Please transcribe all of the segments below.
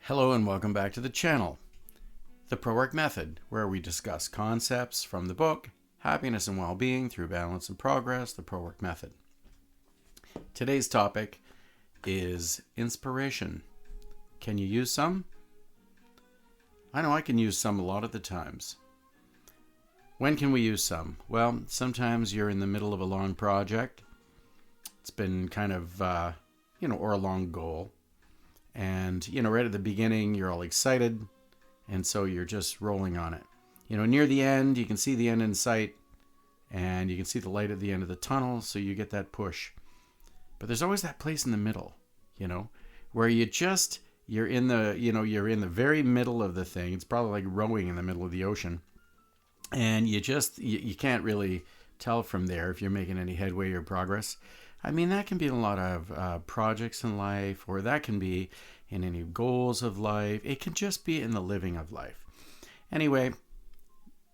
Hello and welcome back to the channel, The PROWIRC Method, where we discuss concepts from the book, Happiness and Well-Being Through Balance and Progress, the PROWIRC Method. Today's topic is inspiration. Can you use some? I know I can use some a lot of the times. When can we use some? Well, sometimes you're in the middle of a long project. It's been kind of, or a long goal. And, right at the beginning, you're all excited, and so you're just rolling on it. Near the end, you can see the end in sight, and you can see the light at the end of the tunnel, so you get that push. But there's always that place in the middle, where you're in the very middle of the thing. It's probably like rowing in the middle of the ocean, and you can't really tell from there if you're making any headway or progress. I mean, that can be a lot of projects in life, or that can be in any goals of life. It can just be in the living of life. Anyway,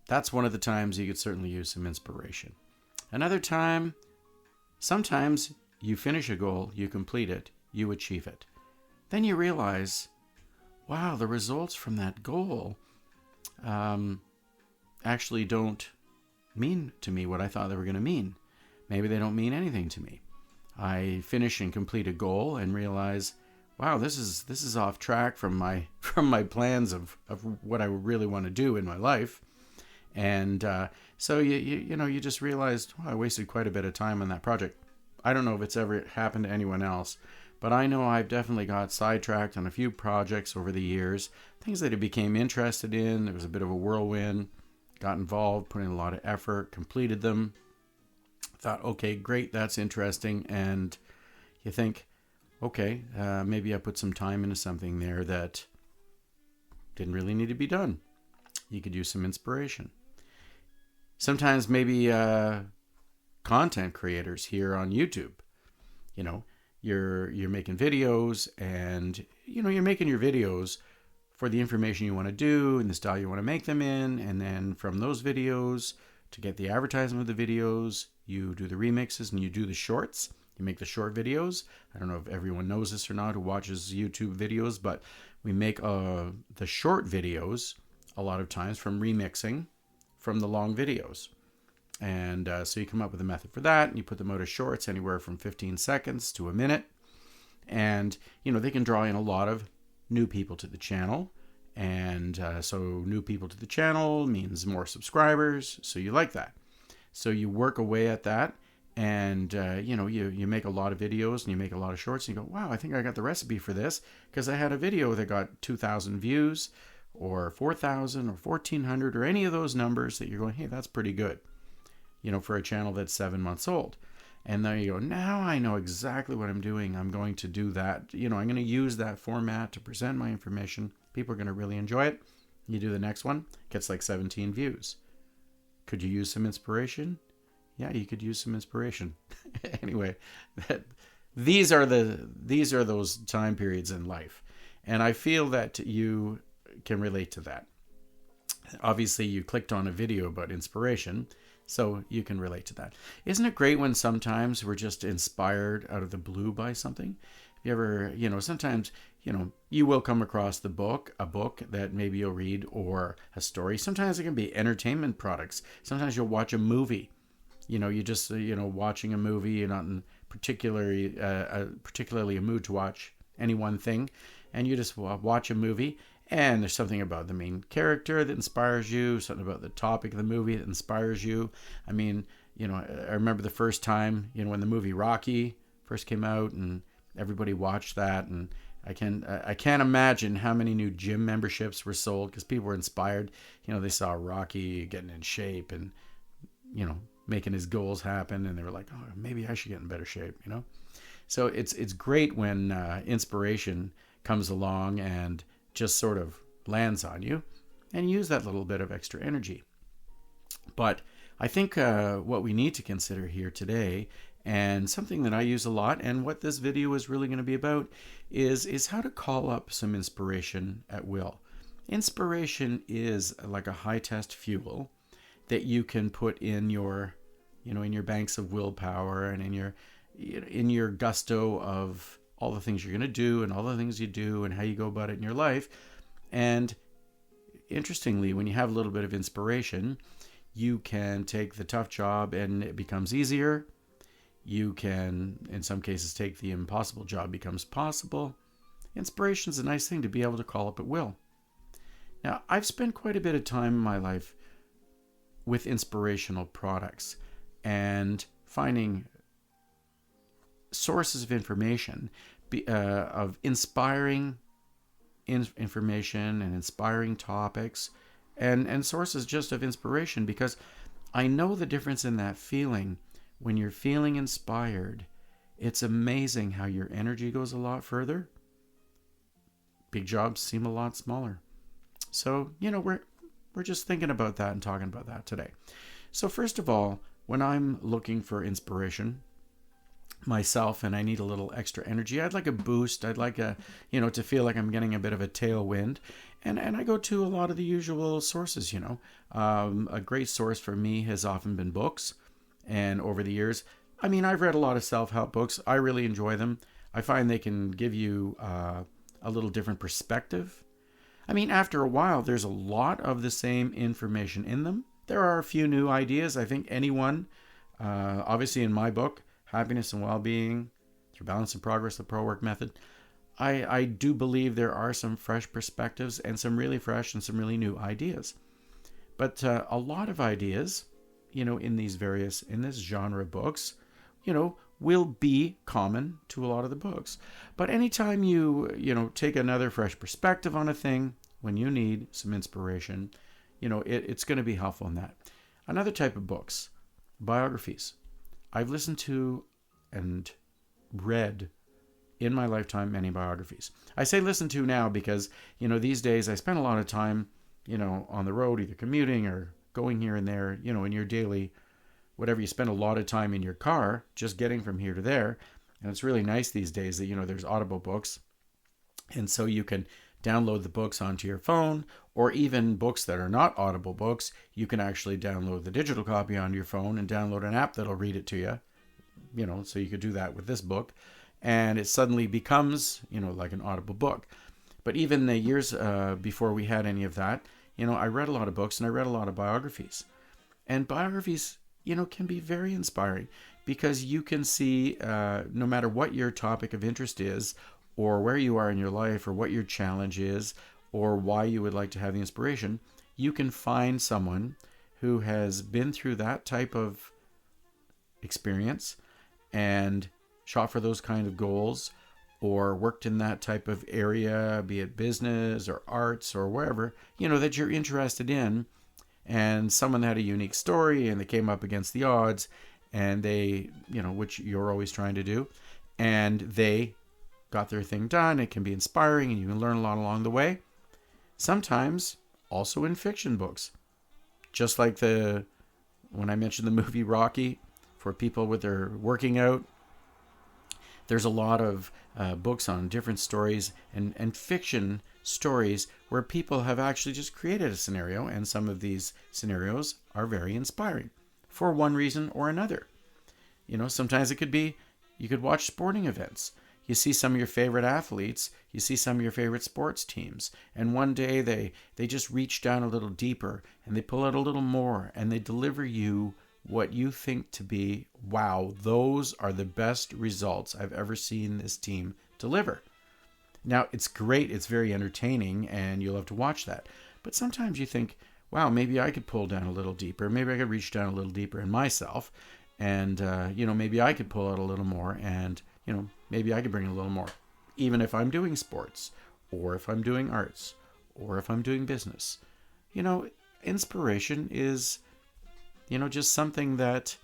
that's one of the times you could certainly use some inspiration. Another time, sometimes you finish a goal, you complete it, you achieve it. Then you realize, wow, the results from that goal actually don't mean to me what I thought they were going to mean. Maybe they don't mean anything to me. I finish and complete a goal and realize, wow, this is off track from my plans of what I really want to do in my life. And so you just realized, wow, I wasted quite a bit of time on that project. I don't know if it's ever happened to anyone else, but I know I've definitely got sidetracked on a few projects over the years, things that I became interested in. There was a bit of a whirlwind, got involved, put in a lot of effort, completed them. Thought, okay, great, that's interesting. And you think, okay, maybe I put some time into something there that didn't really need to be done. You could use some inspiration. Sometimes maybe content creators here on YouTube, you're making videos, and you're making your videos for the information you want to do and the style you want to make them in, and then from those videos, to get the advertisement of the videos, you do the remixes and you do the shorts. You make the short videos. I don't know if everyone knows this or not who watches YouTube videos, but we make the short videos a lot of times from remixing from the long videos. And so you come up with a method for that, and you put them out as shorts anywhere from 15 seconds to a minute. And, they can draw in a lot of new people to the channel. And so new people to the channel means more subscribers. So you like that. So you work away at that, and you make a lot of videos and you make a lot of shorts, and you go, wow, I think I got the recipe for this, because I had a video that got 2,000 views or 4,000 or 1,400 or any of those numbers that you're going, hey, that's pretty good, for a channel that's 7 months old. And then you go, now I know exactly what I'm doing. I'm going to do that. I'm going to use that format to present my information. People are going to really enjoy it. You do the next one, gets like 17 views. Could you use some inspiration? Yeah, you could use some inspiration. Anyway, these are those time periods in life, and I feel that you can relate to that. Obviously, you clicked on a video about inspiration, so you can relate to that. Isn't it great when sometimes we're just inspired out of the blue by something? You ever, sometimes, you will come across a book that maybe you'll read, or a story. Sometimes it can be entertainment products. Sometimes you'll watch a movie. You just, watching a movie, you're not in particularly a mood to watch any one thing, and you just watch a movie, and there's something about the main character that inspires you, something about the topic of the movie that inspires you. I mean, I remember the first time, when the movie Rocky first came out, and everybody watched that, and I can't imagine how many new gym memberships were sold because people were inspired. They saw Rocky getting in shape and, making his goals happen, and they were like, oh, maybe I should get in better shape, So it's great when inspiration comes along and just sort of lands on you, and use that little bit of extra energy. But I think what we need to consider here today, and something that I use a lot, and what this video is really going to be about, is how to call up some inspiration at will. Inspiration is like a high-test fuel that you can put in your, in your banks of willpower, and in your gusto of all the things you're going to do and all the things you do and how you go about it in your life. And interestingly, when you have a little bit of inspiration, you can take the tough job and it becomes easier. You can, in some cases, take the impossible job becomes possible. Inspiration is a nice thing to be able to call up at will. Now, I've spent quite a bit of time in my life with inspirational products and finding sources of information, of inspiring information and inspiring topics, and sources just of inspiration, because I know the difference in that feeling. When you're feeling inspired, it's amazing how your energy goes a lot further. Big jobs seem a lot smaller. So, we're just thinking about that and talking about that today. So first of all, when I'm looking for inspiration myself and I need a little extra energy, I'd like a boost. I'd like to feel like I'm getting a bit of a tailwind. And I go to a lot of the usual sources, A great source for me has often been books. And over the years, I've read a lot of self-help books. I really enjoy them. I find they can give you a little different perspective. After a while, there's a lot of the same information in them. There are a few new ideas. I think anyone, obviously in my book, Happiness and Well-Being Through Balance and Progress, the PROWIRC Method, I do believe there are some fresh perspectives and some really fresh and some really new ideas. But a lot of ideas, in this genre of books, will be common to a lot of the books. But anytime you take another fresh perspective on a thing, when you need some inspiration, it's going to be helpful in that. Another type of books, biographies. I've listened to and read in my lifetime many biographies. I say listen to now because, these days I spend a lot of time, on the road, either commuting or going here and there, in your daily, whatever. You spend a lot of time in your car just getting from here to there. And it's really nice these days that, there's Audible books. And so you can download the books onto your phone, or even books that are not Audible books, you can actually download the digital copy onto your phone and download an app that'll read it to you. So you could do that with this book. And it suddenly becomes, like an Audible book. But even the years before we had any of that, I read a lot of books and I read a lot of biographies. And biographies, can be very inspiring because you can see no matter what your topic of interest is, or where you are in your life, or what your challenge is, or why you would like to have the inspiration, you can find someone who has been through that type of experience and shot for those kind of goals, or worked in that type of area, be it business or arts or wherever, that you're interested in, and someone had a unique story and they came up against the odds, and they, which you're always trying to do, and they got their thing done. It can be inspiring and you can learn a lot along the way. Sometimes also in fiction books, just like when I mentioned the movie Rocky, for people with their working out, there's a lot of books on different stories and fiction stories where people have actually just created a scenario, and some of these scenarios are very inspiring for one reason or another. Sometimes it could be you could watch sporting events. You see some of your favorite athletes, you see some of your favorite sports teams, and one day they just reach down a little deeper and they pull out a little more and they deliver you what you think to be, wow, those are the best results I've ever seen this team deliver. Now, it's great, it's very entertaining, and you'll have to watch that. But sometimes you think, wow, maybe I could pull down a little deeper. Maybe I could reach down a little deeper in myself. And, maybe I could pull out a little more, and, maybe I could bring a little more. Even if I'm doing sports, or if I'm doing arts, or if I'm doing business. Inspiration is, just something that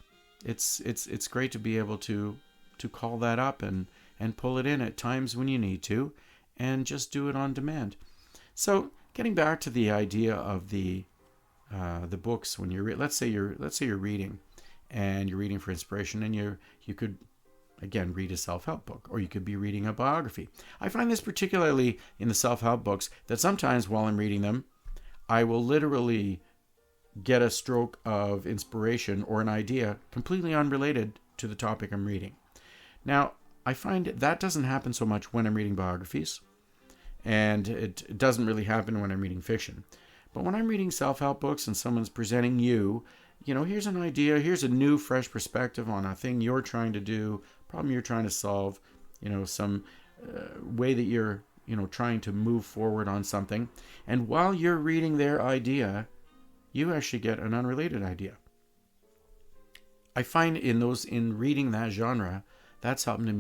it's great to be able to call that up and pull it in at times when you need to, and just do it on demand. So getting back to the idea of the books, when you're let's say you're reading, and you're reading for inspiration, and you could again read a self-help book, or you could be reading a biography. I find this particularly in the self-help books that sometimes while I'm reading them, I will literally get a stroke of inspiration or an idea completely unrelated to the topic I'm reading. Now, I find that doesn't happen so much when I'm reading biographies, and it doesn't really happen when I'm reading fiction. But when I'm reading self-help books and someone's presenting here's an idea, here's a new, fresh perspective on a thing you're trying to do, problem you're trying to solve, some way that you're, trying to move forward on something. And while you're reading their idea, you actually get an unrelated idea. I find in reading that genre, that's happened to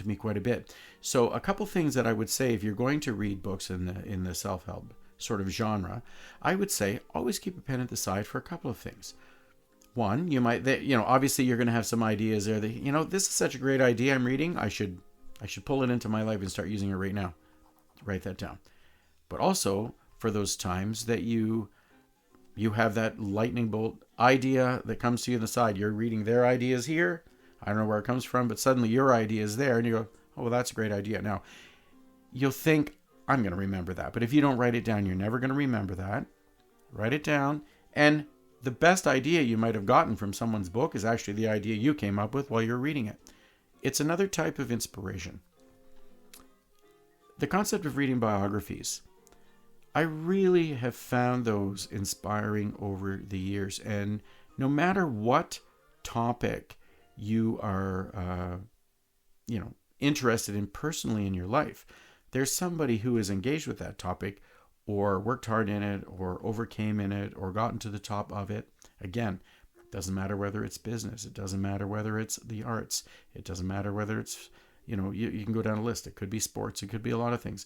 me quite a bit. So a couple things that I would say if you're going to read books in the self-help sort of genre, I would say always keep a pen at the side for a couple of things. One, you might, obviously you're going to have some ideas there that, this is such a great idea I'm reading. I should pull it into my life and start using it right now. Write that down. But also for those times that you have that lightning bolt idea that comes to you on the side. You're reading their ideas here. I don't know where it comes from, but suddenly your idea is there and you go, oh, well, that's a great idea. Now, you'll think, I'm going to remember that. But if you don't write it down, you're never going to remember that. Write it down. And the best idea you might have gotten from someone's book is actually the idea you came up with while you're reading it. It's another type of inspiration. The concept of reading biographies, I really have found those inspiring over the years. And no matter what topic you are, interested in personally in your life, there's somebody who is engaged with that topic or worked hard in it or overcame in it or gotten to the top of it. Again, it doesn't matter whether it's business. It doesn't matter whether it's the arts. It doesn't matter whether it's, you can go down a list. It could be sports. It could be a lot of things,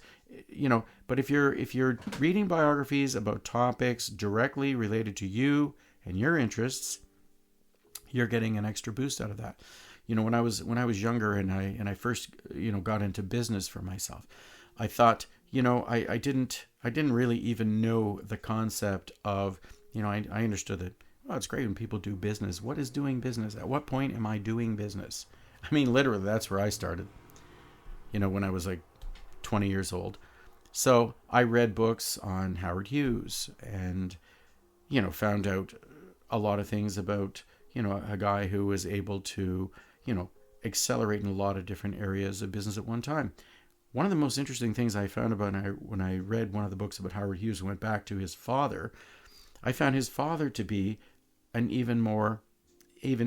but if you're reading biographies about topics directly related to you and your interests, you're getting an extra boost out of that. When I was younger and I first, got into business for myself, I thought, I didn't really even know the concept of, I understood that, well, it's great when people do business. What is doing business? At what point am I doing business? I mean, literally, that's where I started, when I was like 20 years old. So I read books on Howard Hughes and, found out a lot of things about, a guy who was able to, accelerate in a lot of different areas of business at one time. One of the most interesting things I found about when I read one of the books about Howard Hughes and went back to his father, I found his father to be an even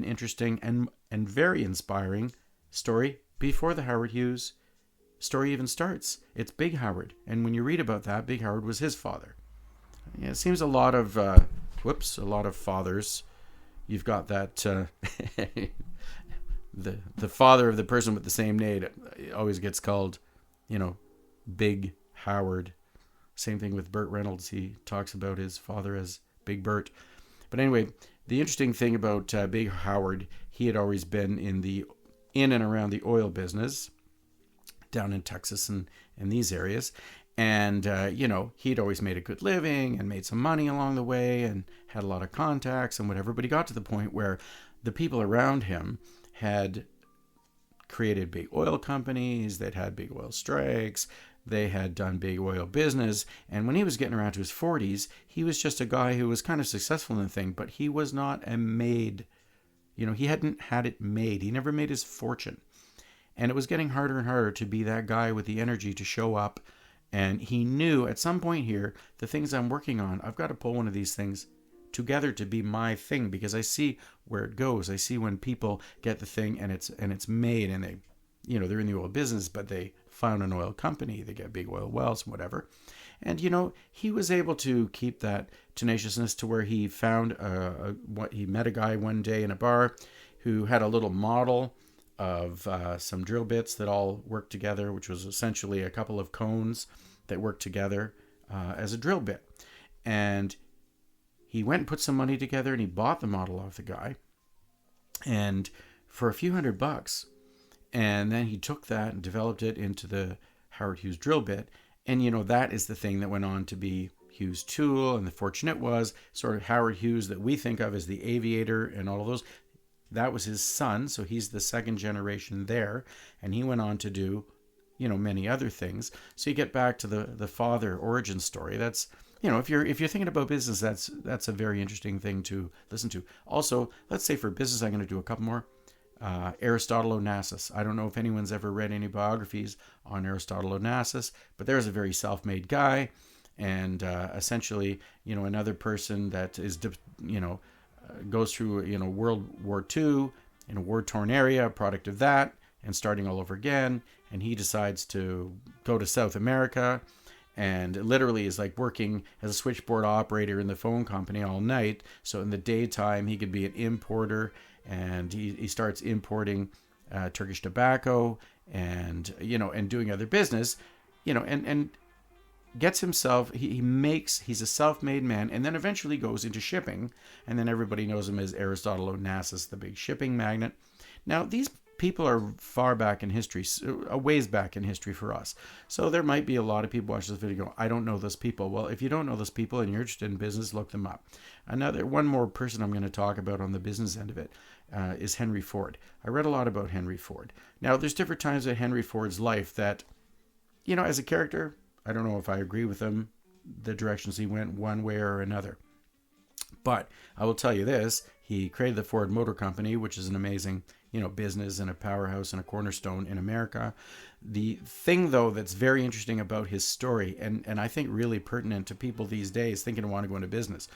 interesting and very inspiring story before the Howard Hughes story even starts. It's Big Howard. And when you read about that, Big Howard was his father. Yeah, it seems a lot of fathers. You've got that the father of the person with the same name always gets called, Big Howard. Same thing with Burt Reynolds. He talks about his father as Big Burt. But anyway, the interesting thing about Big Howard, he had always been in and around the oil business down in Texas and these areas. And, he'd always made a good living and made some money along the way and had a lot of contacts and whatever. But he got to the point where the people around him had created big oil companies. They'd had big oil strikes. They had done big oil business. And when he was getting around to his 40s, he was just a guy who was kind of successful in the thing, but he was not a made, he hadn't had it made. He never made his fortune. And it was getting harder and harder to be that guy with the energy to show up. And he knew at some point here, the things I'm working on, I've got to pull one of these things together to be my thing, because I see where it goes. I see when people get the thing and it's made, and they, they're in the oil business, but they found an oil company, they get big oil wells and whatever. And, he was able to keep that tenaciousness to where he found he met a guy one day in a bar who had a little model of some drill bits that all worked together, which was essentially a couple of cones that worked together as a drill bit. And he went and put some money together and he bought the model off the guy, and for a few $100. And then he took that and developed it into the Howard Hughes drill bit. And, that is the thing that went on to be Hughes tool. And the fortunate was sort of Howard Hughes that we think of as the aviator and all of those. That was his son. So he's the second generation there. And he went on to do, many other things. So you get back to the father origin story. That's, if you're thinking about business, that's a very interesting thing to listen to. Also, let's say for business, I'm going to do a couple more. Aristotle Onassis. I don't know if anyone's ever read any biographies on Aristotle Onassis, but there's a very self-made guy, and essentially, another person that is, goes through, World War II in a war-torn area, a product of that, and starting all over again. And he decides to go to South America, and literally is like working as a switchboard operator in the phone company all night. So in the daytime, he could be an importer, and he starts importing Turkish tobacco and, and doing other business, and gets himself, he's a self-made man, and then eventually goes into shipping, and then everybody knows him as Aristotle Onassis, the big shipping magnate. Now, these people are far back in history, a ways back in history for us. So there might be a lot of people watch this video go, I don't know those people. Well, if you don't know those people and you're interested in business, look them up. One more person I'm going to talk about on the business end of it is Henry Ford. I read a lot about Henry Ford. Now, there's different times in Henry Ford's life that, as a character, I don't know if I agree with him, the directions he went one way or another. But I will tell you this, he created the Ford Motor Company, which is an amazing, business and a powerhouse and a cornerstone in America. The thing, though, that's very interesting about his story, and I think really pertinent to people these days thinking want to go into business,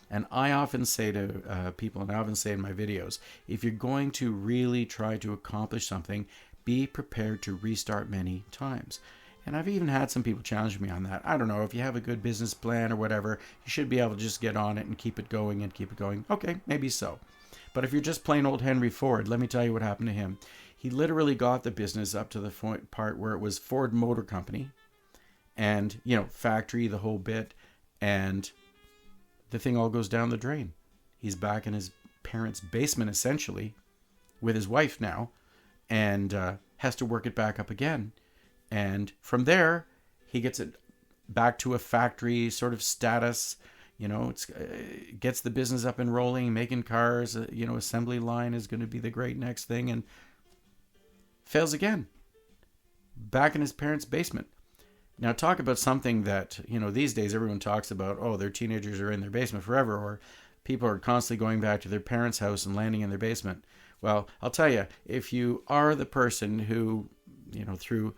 and I often say to people, and I often say in my videos, if you're going to really try to accomplish something, be prepared to restart many times. And I've even had some people challenge me on that. I don't know, if you have a good business plan or whatever, you should be able to just get on it and keep it going and keep it going. Okay, maybe so. But if you're just plain old Henry Ford, let me tell you what happened to him. He literally got the business up to the part where it was Ford Motor Company and, factory, the whole bit, and the thing all goes down the drain. He's back in his parents' basement, essentially, with his wife now, and has to work it back up again. And from there, he gets it back to a factory sort of status. Gets the business up and rolling, making cars. Assembly line is going to be the great next thing, and fails again. Back in his parents' basement. Now, talk about something that these days everyone talks about. Oh, their teenagers are in their basement forever, or people are constantly going back to their parents' house and landing in their basement. Well, I'll tell you, if you are the person who, through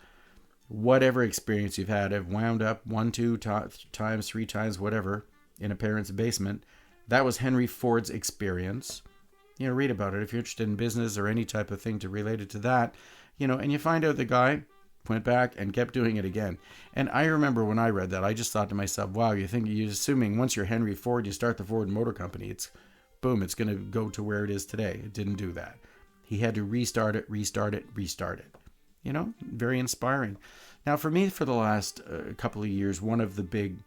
whatever experience you've had, have wound up 1, 2 times, 3 times, whatever, in a parent's basement, that was Henry Ford's experience. Read about it if you're interested in business or any type of thing to relate it to that, and you find out the guy went back and kept doing it again. And I remember when I read that, I just thought to myself, wow, you're assuming once you're Henry Ford, you start the Ford Motor Company, it's going to go to where it is today. It didn't do that. He had to restart it. Very inspiring. Now, for me, for the last couple of years, one of the big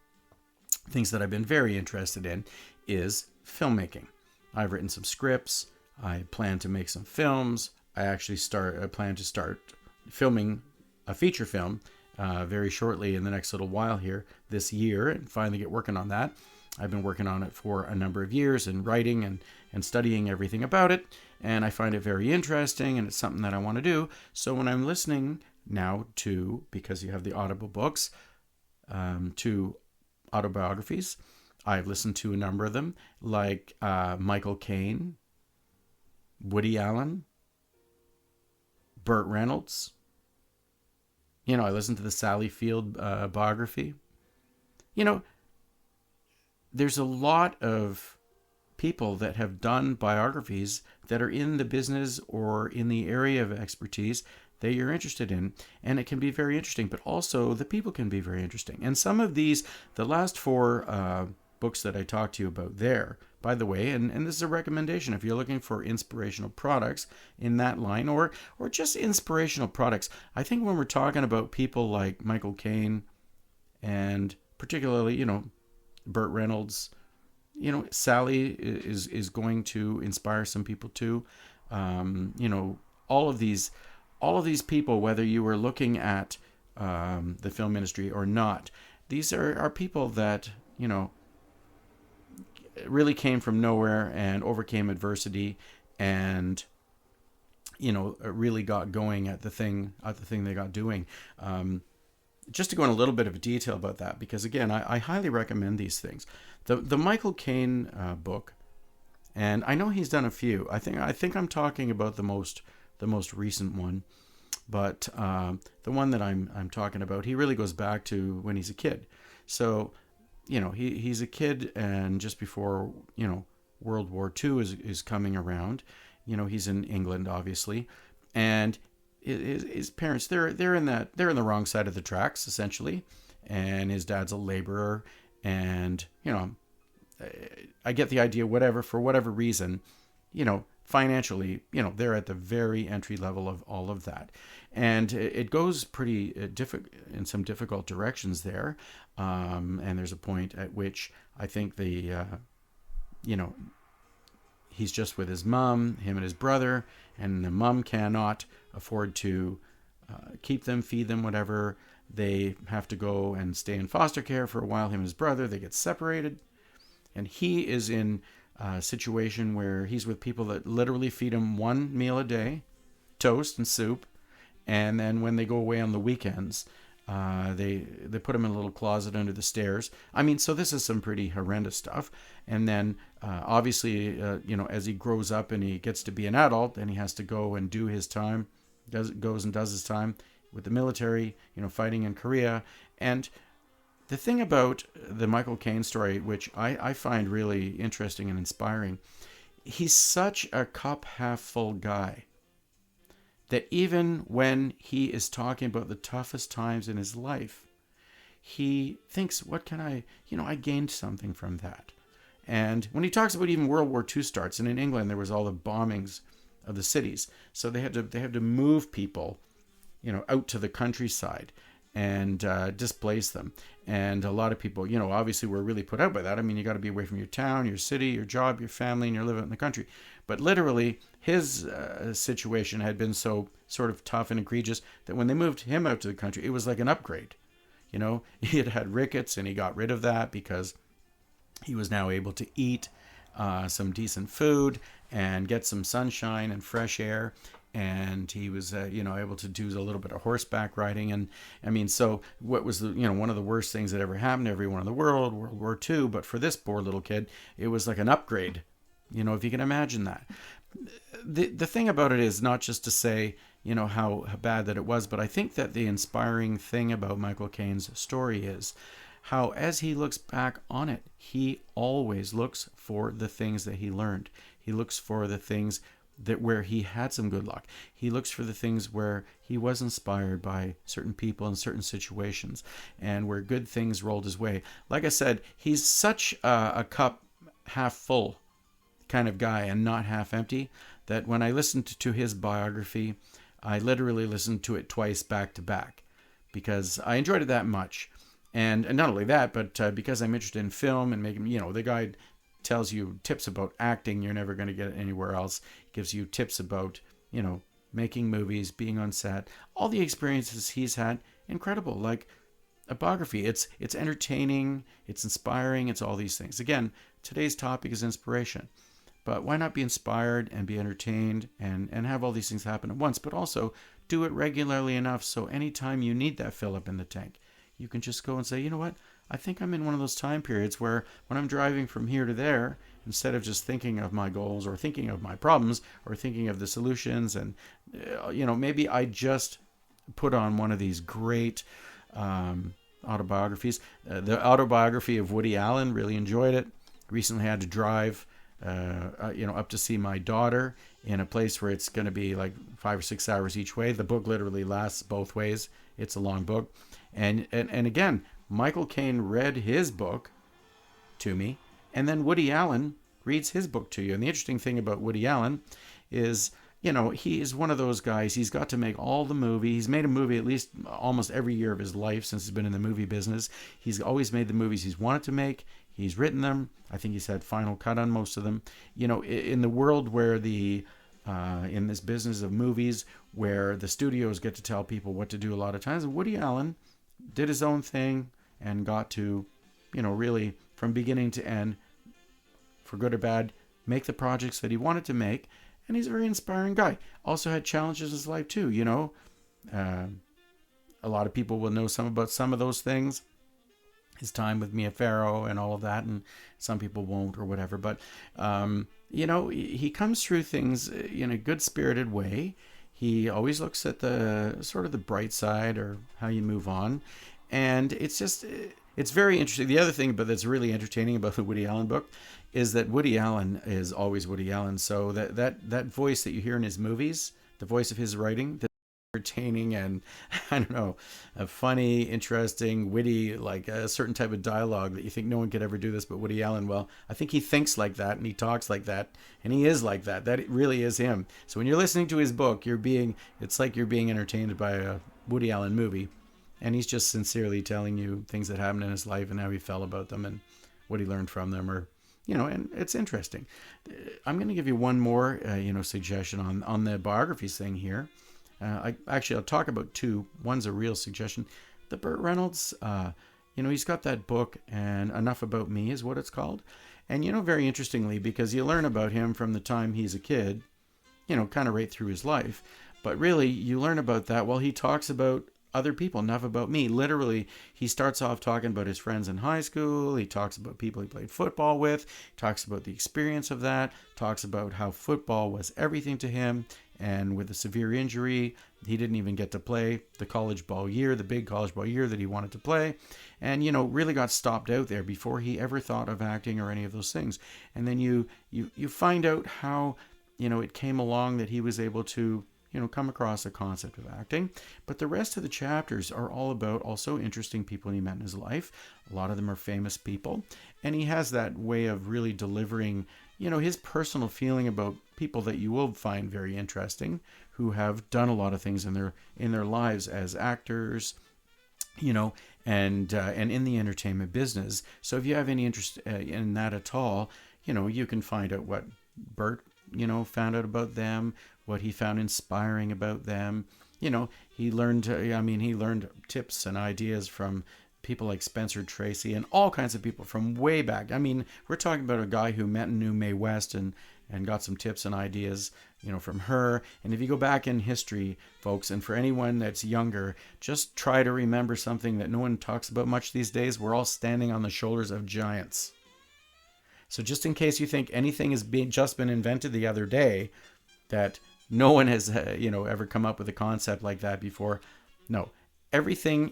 things that I've been very interested in is filmmaking. I've written some scripts. I plan to make some films. I plan to start filming a feature film very shortly in the next little while here this year, and finally get working on that. I've been working on it for a number of years and writing and studying everything about it, and I find it very interesting, and it's something that I want to do. So when I'm listening now to, because you have the Audible books, to autobiographies, I've listened to a number of them, like Michael Caine, Woody Allen, Burt Reynolds. I listened to the Sally Field biography. There's a lot of people that have done biographies that are in the business or in the area of expertise that you're interested in, and it can be very interesting, but also the people can be very interesting. And some of these, the last 4 books that I talked to you about there, by the way, and this is a recommendation if you're looking for inspirational products in that line, or just inspirational products. I think when we're talking about people like Michael Caine and particularly, Burt Reynolds, Sally is going to inspire some people too. All of these people, whether you were looking at the film industry or not, these are people that, really came from nowhere and overcame adversity and, really got going at the thing they got doing. Just to go in a little bit of detail about that, because again, I highly recommend these things. The Michael Caine book And I know he's done a few. I think I'm talking about the most recent one, but the one that I'm talking about, he really goes back to when he's a kid. So, he's a kid, and just before World War II is coming around. He's in England, obviously, and his parents they're in the wrong side of the tracks, essentially, and his dad's a laborer, and I get the idea. For whatever reason, financially, they're at the very entry level of all of that, and it goes pretty in some difficult directions there, and there's a point at which I think he's just with his mom, him and his brother, and the mom cannot afford to keep them, feed them, whatever. They have to go and stay in foster care for a while. Him and his brother, they get separated, and he is in a situation where he's with people that literally feed him one meal a day, toast and soup, and then when they go away on the weekends, they put him in a little closet under the stairs. I mean, so this is some pretty horrendous stuff. And then obviously, as he grows up and he gets to be an adult, and he has to go and do his time, goes and does his time with the military, fighting in Korea. And the thing about the Michael Caine story, which I find really interesting and inspiring, he's such a cup half full guy that even when he is talking about the toughest times in his life, he thinks, what can I gained something from that. And when he talks about even World War II starts, and in England there was all the bombings of the cities, so they had to move people, out to the countryside and displace them. And a lot of people, obviously were really put out by that. I mean, you got to be away from your town, your city, your job, your family, and you're living in the country. But literally, his situation had been so sort of tough and egregious that when they moved him out to the country, it was like an upgrade. He had rickets, and he got rid of that because he was now able to eat some decent food and get some sunshine and fresh air. And he was, able to do a little bit of horseback riding. And I mean, so what was one of the worst things that ever happened to everyone in the world, World War II, but for this poor little kid, it was like an upgrade, if you can imagine that. The thing about it is not just to say, how bad that it was, but I think that the inspiring thing about Michael Caine's story is how, as he looks back on it, he always looks for the things that he learned. He looks for the things where he had some good luck. He looks for the things where he was inspired by certain people in certain situations, and where good things rolled his way. Like I said, he's such a cup half full kind of guy and not half empty, that when I listened to his biography, I literally listened to it twice back to back because I enjoyed it that much. And not only that, but because I'm interested in film and making, the guy tells you tips about acting you're never going to get anywhere else. He gives you tips about, making movies, being on set, all the experiences he's had. Incredible. Like a biography. It's entertaining, it's inspiring, it's all these things. Again, today's topic is inspiration. But why not be inspired and be entertained and have all these things happen at once, but also do it regularly enough so anytime you need that fill up in the tank, you can just go and say, you know what? I think I'm in one of those time periods where when I'm driving from here to there, instead of just thinking of my goals or thinking of my problems or thinking of the solutions, and maybe I just put on one of these great autobiographies. The autobiography of Woody Allen, really enjoyed it. Recently had to drive up to see my daughter in a place where it's going to be like 5 or 6 hours each way. The book literally lasts both ways. It's a long book. And again, Michael Caine read his book to me, and then Woody Allen reads his book to you. And the interesting thing about Woody Allen is, he is one of those guys. He's got to make all the movies. He's made a movie at least almost every year of his life since he's been in the movie business. He's always made the movies he's wanted to make. He's written them. I think he's had final cut on most of them. In the world where in this business of movies, where the studios get to tell people what to do a lot of times, Woody Allen did his own thing and got to, really from beginning to end, for good or bad, make the projects that he wanted to make. And he's a very inspiring guy. Also had challenges in his life too, a lot of people will know some of those things. his time with Mia Farrow and all of that, and some people won't or whatever. But he comes through things in a good-spirited way. He always looks at the sort of the bright side or how you move on, and it's very interesting. The other thing, but that's really entertaining about the Woody Allen book, is that Woody Allen is always Woody Allen. So that voice that you hear in his movies, the voice of his writing, entertaining and I don't know, a funny, interesting, witty, like a certain type of dialogue that you think no one could ever do this but Woody Allen. Well, I think he thinks like that and he talks like that and he is like that. That really is him. So when you're listening to his book, it's like you're being entertained by a Woody Allen movie, and he's just sincerely telling you things that happened in his life and how he felt about them and what he learned from them, or and it's interesting. I'm going to give you one more suggestion on the biographies thing here. I'll talk about two. One's a real suggestion. The Burt Reynolds, he's got that book, and Enough About Me is what it's called. And, very interestingly, because you learn about him from the time he's a kid, kind of right through his life. But really, you learn about that while he talks about other people. Enough About Me. Literally, he starts off talking about his friends in high school. He talks about people he played football with. Talks about the experience of that. Talks about how football was everything to him. And with a severe injury, he didn't even get to play the college ball year, the big college ball year that he wanted to play. And, really got stopped out there before he ever thought of acting or any of those things. And then you find out how, it came along that he was able to, come across the concept of acting. But the rest of the chapters are all about also interesting people he met in his life. A lot of them are famous people. And he has that way of really delivering, his personal feeling about people that you will find very interesting, who have done a lot of things in their lives as actors, and in the entertainment business. So if you have any interest in that at all, you can find out what Burt, found out about them, what he found inspiring about them. He learned tips and ideas from people like Spencer Tracy and all kinds of people from way back. I mean, we're talking about a guy who met and knew Mae West and got some tips and ideas, from her. And if you go back in history, folks, and for anyone that's younger, just try to remember something that no one talks about much these days. We're all standing on the shoulders of giants. So just in case you think anything has just been invented the other day, that no one has, ever come up with a concept like that before. No, everything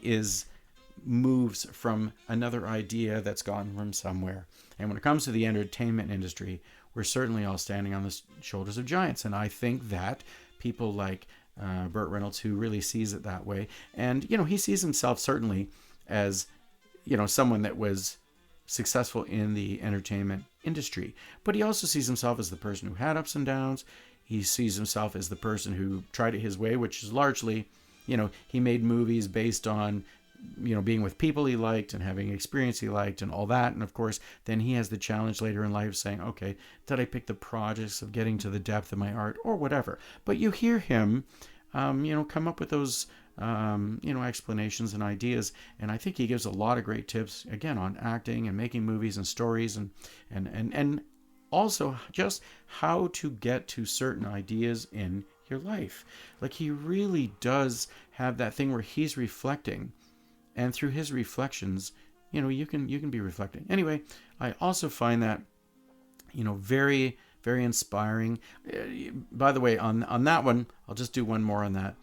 moves from another idea that's gotten from somewhere. And when it comes to the entertainment industry, we're certainly all standing on the shoulders of giants. And I think that people like Burt Reynolds, who really sees it that way, and, he sees himself certainly as, someone that was successful in the entertainment industry. But he also sees himself as the person who had ups and downs. He sees himself as the person who tried it his way, which is largely, he made movies based on, being with people he liked and having experience he liked and all that. And of course, then he has the challenge later in life saying, okay, did I pick the projects of getting to the depth of my art or whatever? But you hear him, come up with those, explanations and ideas. And I think he gives a lot of great tips, again, on acting and making movies and stories and also just how to get to certain ideas in your life. Like, he really does have that thing where he's reflecting, and through his reflections, you can be reflecting. Anyway, I also find that, very, very inspiring. By the way, on that one, I'll just do one more on that.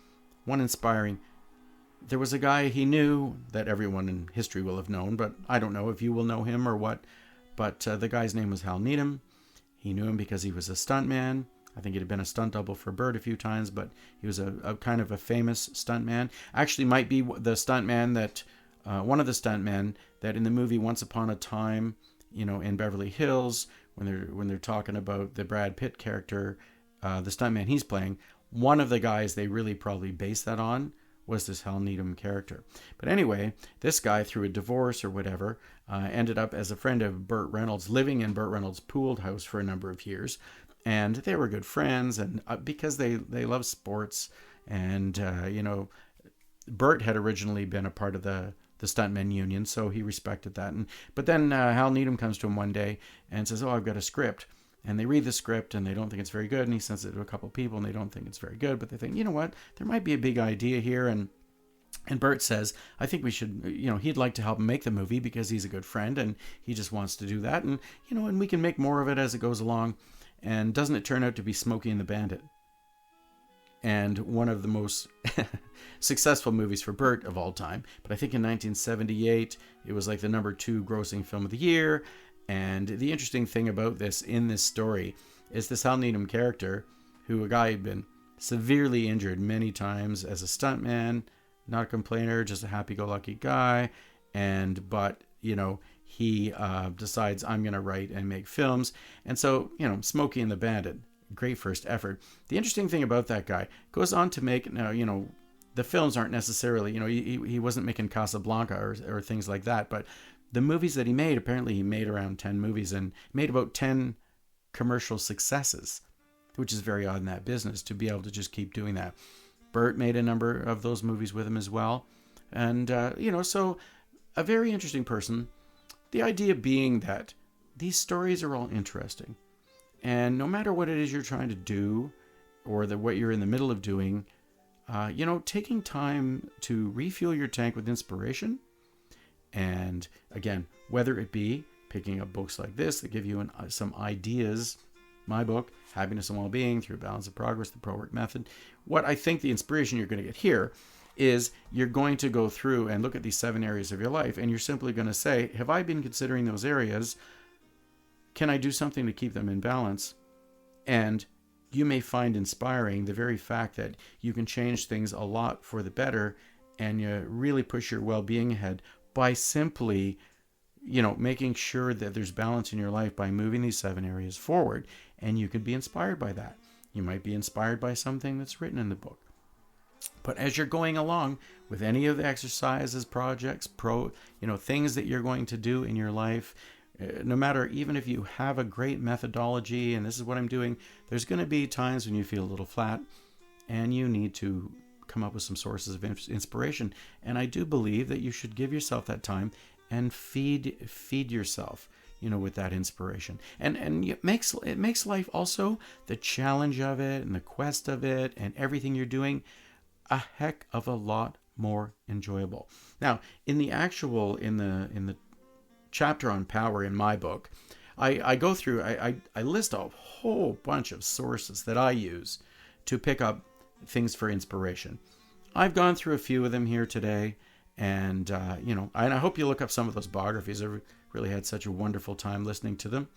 One inspiring. There was a guy he knew that everyone in history will have known, but I don't know if you will know him or what. But the guy's name was Hal Needham. He knew him because he was a stuntman. I think he'd have been a stunt double for Burt a few times, but he was a kind of a famous stuntman. Actually, might be the stuntman that, one of the stuntmen that in the movie Once Upon a Time, in Beverly Hills, when they're talking about the Brad Pitt character, the stuntman he's playing, one of the guys they really probably based that on was this Hal Needham character. But anyway, this guy, through a divorce or whatever, ended up as a friend of Burt Reynolds, living in Burt Reynolds' pooled house for a number of years. And they were good friends, and because they love sports. And, Burt had originally been a part of the stuntmen union, so he respected that. But then Hal Needham comes to him one day and says, oh, I've got a script. And they read the script, and they don't think it's very good. And he sends it to a couple of people, and they don't think it's very good. But they think, you know what? There might be a big idea here. And And Burt says, I think we should, he'd like to help him make the movie because he's a good friend and he just wants to do that. And, and we can make more of it as it goes along. And doesn't it turn out to be Smokey and the Bandit? And one of the most successful movies for Burt of all time. But I think in 1978, it was like the #2 grossing film of the year. And the interesting thing about this, in this story, is this Hal Needham character, who a guy had been severely injured many times as a stuntman, not a complainer, just a happy-go-lucky guy. But he decides, I'm going to write and make films. And so, Smokey and the Bandit, great first effort. The interesting thing about that guy, goes on to make, the films aren't necessarily, he wasn't making Casablanca or things like that, but the movies that he made, apparently he made around 10 movies and made about 10 commercial successes, which is very odd in that business to be able to just keep doing that. Burt made a number of those movies with him as well. And, so a very interesting person. The idea being that these stories are all interesting. And no matter what it is you're trying to do or what you're in the middle of doing, taking time to refuel your tank with inspiration. And again, whether it be picking up books like this that give you some ideas, my book, Happiness and Well-Being Through Balance of Progress, the PROWIRC Method. What I think the inspiration you're going to get here is you're going to go through and look at these 7 areas of your life, and you're simply going to say, have I been considering those areas? Can I do something to keep them in balance? And you may find inspiring the very fact that you can change things a lot for the better, and you really push your well-being ahead by simply making sure that there's balance in your life by moving these 7 areas forward. And you could be inspired by that. You might be inspired by something that's written in the book. But as you're going along with any of the exercises, projects, things that you're going to do in your life, no matter, even if you have a great methodology and this is what I'm doing, there's going to be times when you feel a little flat and you need to come up with some sources of inspiration. And I do believe that you should give yourself that time and feed yourself, with that inspiration. And it makes life also, the challenge of it and the quest of it and everything you're doing, a heck of a lot more enjoyable. Now, in the chapter on power in my book, I go through, I list a whole bunch of sources that I use to pick up things for inspiration. I've gone through a few of them here today, and I hope you look up some of those biographies. I really had such a wonderful time listening to them,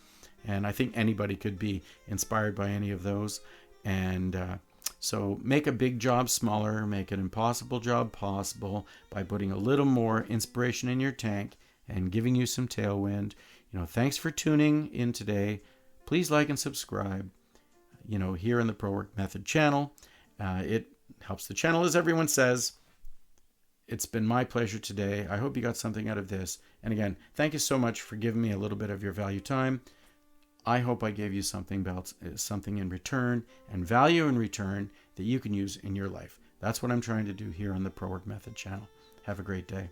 and I think anybody could be inspired by any of those. And so make a big job smaller, make an impossible job possible by putting a little more inspiration in your tank and giving you some tailwind. Thanks for tuning in today. Please like and subscribe, here on the PROWIRC Method channel. It helps the channel, as everyone says. It's been my pleasure today. I hope you got something out of this. And again, thank you so much for giving me a little bit of your value time. I hope I gave you something in return and value in return that you can use in your life. That's what I'm trying to do here on the PROWIRC Method channel. Have a great day.